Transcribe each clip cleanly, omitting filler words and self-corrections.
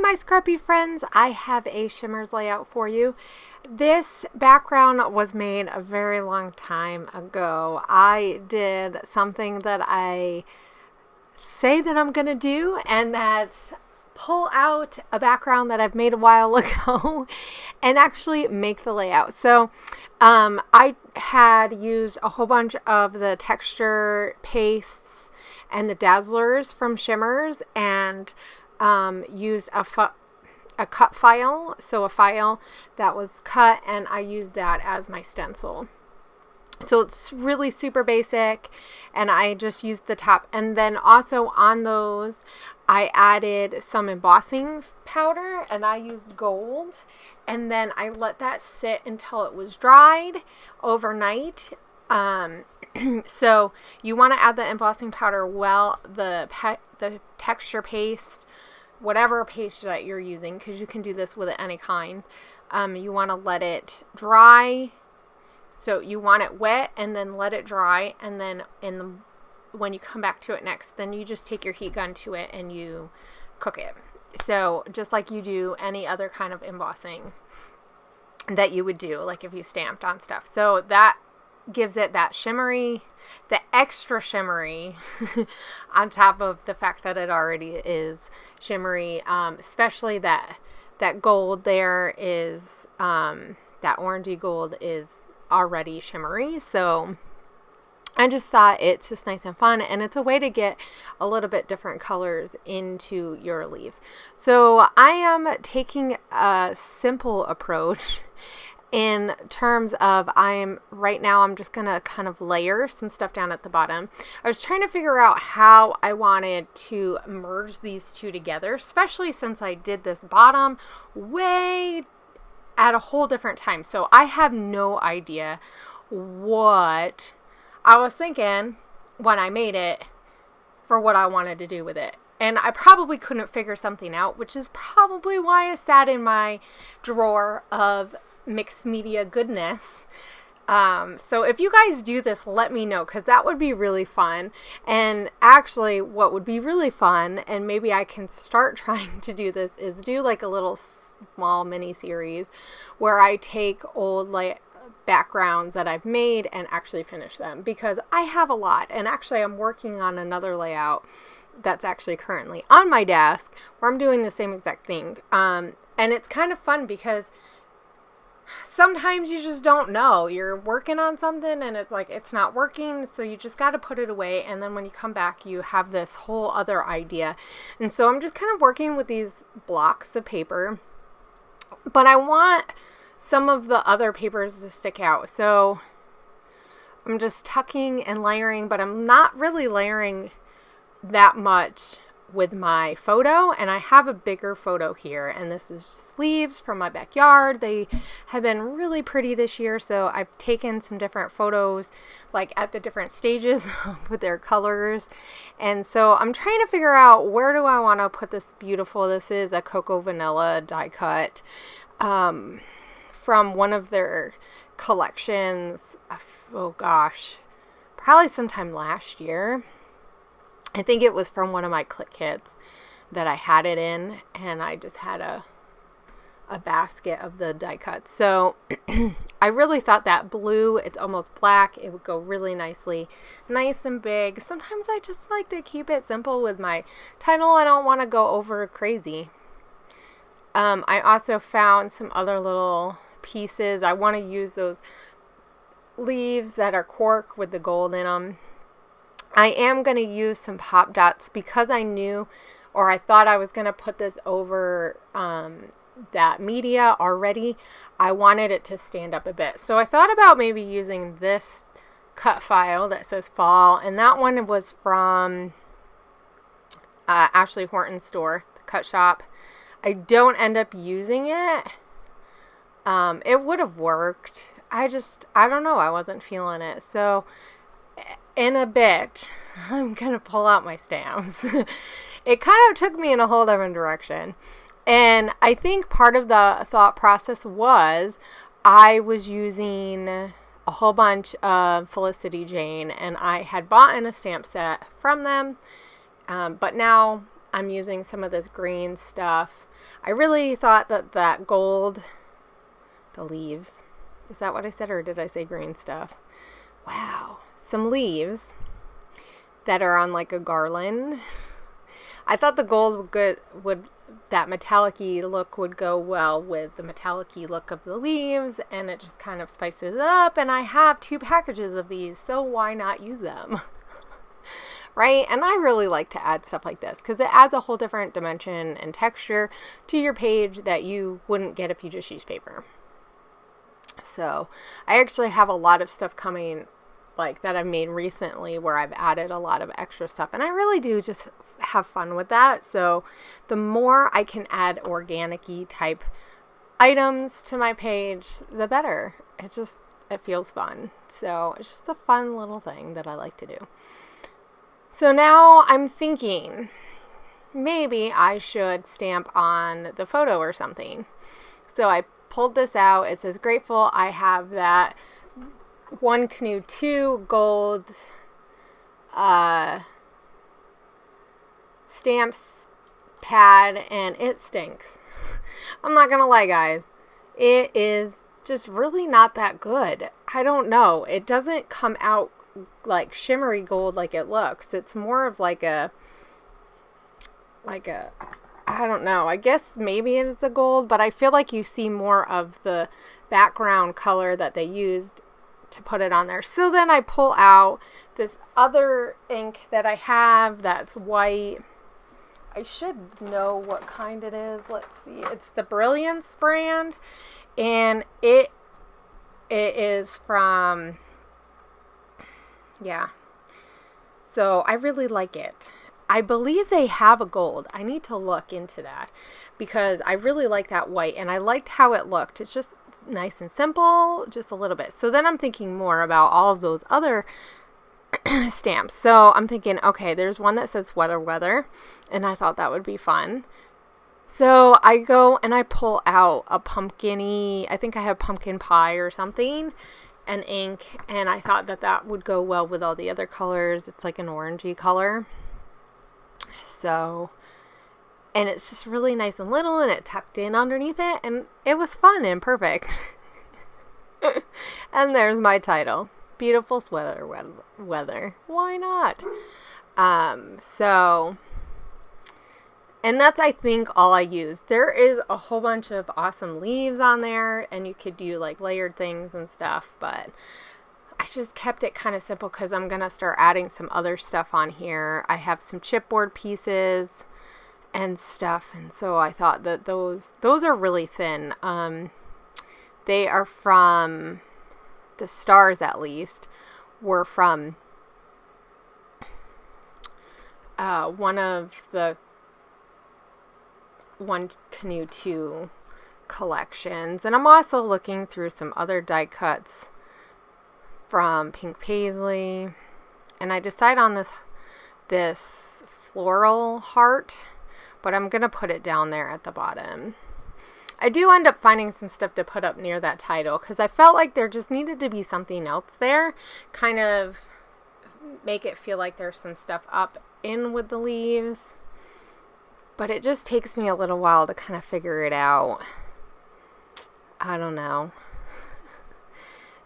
my scrappy friends, I have a Shimmerz layout for you. This background was made a very long time ago. I did something that I say that I'm gonna do, and that's pull out a background that I've made a while ago and actually make the layout. So I had used a whole bunch of the texture pastes and the Dazzlerz from Shimmerz, and used a cut file, so a file that was cut, and I used that as my stencil. So it's really super basic, and I just used the top. And then also on those, I added some embossing powder, and I used gold, and then I let that sit until it was dried overnight. So you want to add the embossing powder while the texture paste, whatever paste that you're using, because you can do this with any kind. You want to let it dry. So you want it wet and then let it dry, and then when you come back to it next, then you just take your heat gun to it and you cook it. So just like you do any other kind of embossing that you would do, like if you stamped on stuff. So that gives it that shimmery, the extra shimmery on top of the fact that it already is shimmery, especially that gold there is, that orangey gold is already shimmery. So I just thought it's just nice and fun, and it's a way to get a little bit different colors into your leaves. So I am taking a simple approach in terms of right now I'm just gonna kind of layer some stuff down at the bottom. I was trying to figure out how I wanted to merge these two together, especially since I did this bottom way at a whole different time. So I have no idea what I was thinking when I made it for what I wanted to do with it. And I probably couldn't figure something out, which is probably why it sat in my drawer of mixed media goodness. So if you guys do this, let me know, because that would be really fun. And actually what would be really fun, and maybe I can start trying to do this, is do like a little small mini series where I take old backgrounds that I've made and actually finish them, because I have a lot. And actually I'm working on another layout that's actually currently on my desk where I'm doing the same exact thing. And it's kind of fun because sometimes you just don't know. You're working on something and it's like it's not working, so you just got to put it away, and then when you come back you have this whole other idea. And so I'm just kind of working with these blocks of paper, but I want some of the other papers to stick out. So I'm just tucking and layering, but I'm not really layering that much with my photo, and I have a bigger photo here, and this is just leaves from my backyard. They have been really pretty this year, so I've taken some different photos like at the different stages with their colors. And so I'm trying to figure out, where do I want to put this beautiful, this is a cocoa vanilla die cut from one of their collections, oh gosh, probably sometime last year. I think it was from one of my click kits that I had it in, and I just had a basket of the die cuts. So I really thought that blue, it's almost black, it would go really nicely, nice and big. Sometimes I just like to keep it simple with my title. I don't want to go over crazy. I also found some other little pieces. I want to use those leaves that are cork with the gold in them. I am going to use some pop dots because I knew, or I thought I was going to put this over that media already. I wanted it to stand up a bit. So I thought about maybe using this cut file that says fall, and that one was from Ashley Horton's store, the cut shop. I don't end up using it. It would have worked. I don't know. I wasn't feeling it. So in a bit, I'm going to pull out my stamps. It kind of took me in a whole different direction. And I think part of the thought process was I was using a whole bunch of Felicity Jane, and I had bought in a stamp set from them. But now I'm using some of this green stuff. I really thought that that gold, the leaves, is that what I said, or did I say green stuff? Wow. Some leaves that are on like a garland. I thought the gold would that metallic-y look would go well with the metallic-y look of the leaves, and it just kind of spices it up, and I have 2 packages of these, so why not use them? Right? And I really like to add stuff like this because it adds a whole different dimension and texture to your page that you wouldn't get if you just use paper. So I actually have a lot of stuff coming like that I've made recently where I've added a lot of extra stuff, and I really do just have fun with that. So the more I can add organic-y type items to my page, the better. It feels fun. So it's just a fun little thing that I like to do. So now I'm thinking maybe I should stamp on the photo or something. So I pulled this out. It says grateful. I have that One Canoe 2 gold stamps pad, and it stinks. I'm not gonna lie, guys. It is just really not that good. I don't know. It doesn't come out like shimmery gold like it looks. It's more of like a I don't know. I guess maybe it's a gold, but I feel like you see more of the background color that they used to put it on there. So then I pull out this other ink that I have that's white. I should know what kind it is. Let's see. It's the Brilliance brand, and it is from, yeah. So I really like it. I believe they have a gold. I need to look into that because I really like that white, and I liked how it looked. It's just nice and simple, just a little bit. So then I'm thinking more about all of those other stamps. So I'm thinking, okay, there's one that says weather, and I thought that would be fun. So I go and I pull out a pumpkin-y, I think I have pumpkin pie or something, and ink, and I thought that that would go well with all the other colors. It's like an orangey color. So, and it's just really nice and little, and it tucked in underneath it, and it was fun and perfect. And there's my title. Beautiful sweater weather. Why not? So, and that's, I think, all I use. There is a whole bunch of awesome leaves on there, and you could do like layered things and stuff, but I just kept it kind of simple because I'm going to start adding some other stuff on here. I have some chipboard pieces and stuff, and so I thought that those are really thin. They are from the stars, at least, were from one of the One Canoe 2 collections, and I'm also looking through some other die cuts from Pink Paisley, and I decide on this floral heart, but I'm gonna put it down there at the bottom. I do end up finding some stuff to put up near that title because I felt like there just needed to be something else there, kind of make it feel like there's some stuff up in with the leaves, but it just takes me a little while to kind of figure it out. I don't know.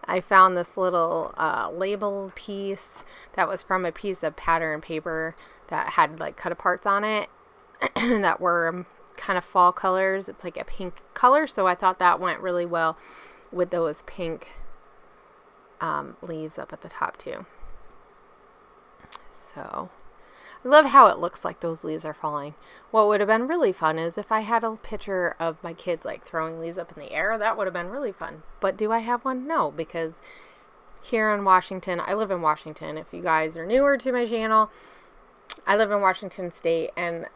I found this little label piece that was from a piece of pattern paper that had like cut aparts on it that were kind of fall colors. It's like a pink color, so I thought that went really well with those pink leaves up at the top too. So I love how it looks like those leaves are falling. What would have been really fun is if I had a picture of my kids like throwing leaves up in the air. That would have been really fun. But do I have one? No, because here in Washington, I live in Washington. If you guys are newer to my channel, I live in Washington State, and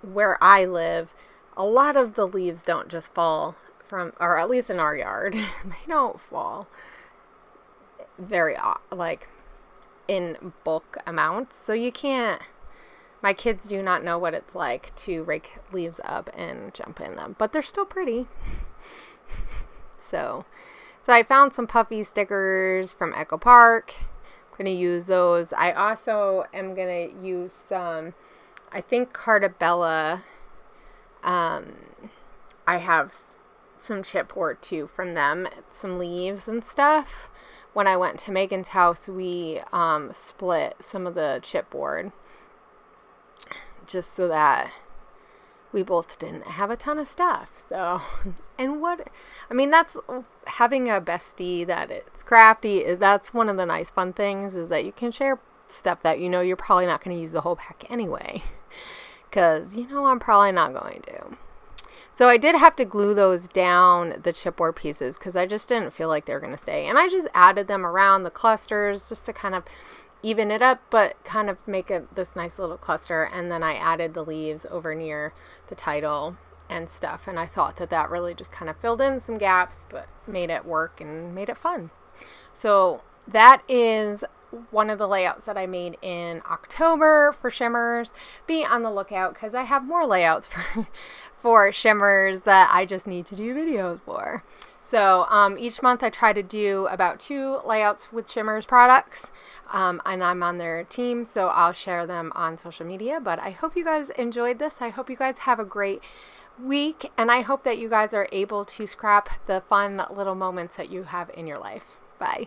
where I live, a lot of the leaves don't just fall from, or at least in our yard, they don't fall very like in bulk amounts, so you can't, my kids do not know what it's like to rake leaves up and jump in them, but they're still pretty. So I found some puffy stickers from Echo Park. I'm going to use those. I also am going to use some I think Cartabella, I have some chipboard too from them, some leaves and stuff. When I went to Megan's house, we split some of the chipboard just so that we both didn't have a ton of stuff. So, and that's having a bestie that it's crafty. That's one of the nice fun things, is that you can share stuff that you know you're probably not going to use the whole pack anyway, because you know I'm probably not going to. So I did have to glue those down, the chipboard pieces, because I just didn't feel like they were going to stay. And I just added them around the clusters just to kind of even it up, but kind of make this nice little cluster. And then I added the leaves over near the title and stuff. And I thought that really just kind of filled in some gaps, but made it work and made it fun. So that is one of the layouts that I made in October for Shimmerz. Be on the lookout, because I have more layouts for Shimmerz that I just need to do videos for. So each month I try to do about 2 layouts with Shimmerz products, and I'm on their team, so I'll share them on social media. But I hope you guys enjoyed this. I hope you guys have a great week, and I hope that you guys are able to scrap the fun little moments that you have in your life. Bye.